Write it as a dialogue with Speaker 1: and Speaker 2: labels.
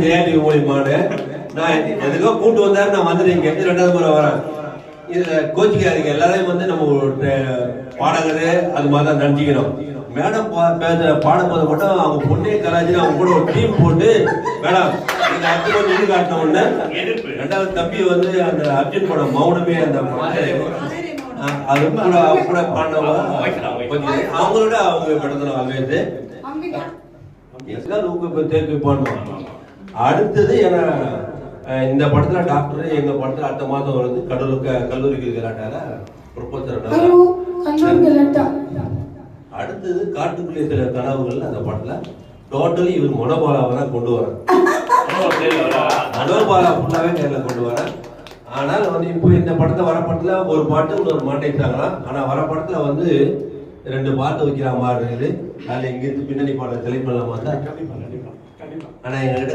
Speaker 1: ஜெயாடி மூலியமான நான் எதுக்கோ கூட்டு வந்தாரு, நான் வந்துட்டீங்க 2வது முறை வரேன். இதுல கோச்சிக்காதீங்க, எல்லாரையும் வந்து நம்ம பாடகரு அது மாதிரி தான் நினைச்சிக்கணும். மேடம் பாடும்போது மட்டும் அவங்க பொண்ணே கலாச்சி அவங்க கூட ஒரு டீம் போட்டு மேடம் நீங்க அடுத்த இது காட்டின உடனே 2வது தம்பி வந்து அந்த அர்ஜுன் படம் மௌனமே அந்த அது கூட பாடினவங்க அவங்களோட அவங்க படத்துல வாங்கிட்டு தேர்வு பண்ணுவோம். அடுத்தது ஏன்னா இந்த படத்துல டாக்டர் எங்க படத்துல அடுத்த மாதம் வந்து கல்லூரிக்கு கலாட்டால ப்ரொபோசர். அடுத்தது காட்டுக்குள்ளே சில கனவுகள் அந்த படத்துல டோட்டலி இவர் மனோபாலாவை தான் கொண்டு வர, மனோபாலா ஃபுல்லாவே கையில கொண்டு வர. ஆனால் வந்து இப்போ இந்த படத்தை வர படத்துல ஒரு பாட்டு இன்னொரு மாட்டேங்கிறாங்களாம். ஆனா வர படத்துல வந்து 2 பாட்டு வைக்கிற மாதிரி இருக்குது. அதுல இங்கிருந்து பின்னணி பாடல் செலக்ட் பண்ணலாமா தான். ஆனா எங்ககிட்ட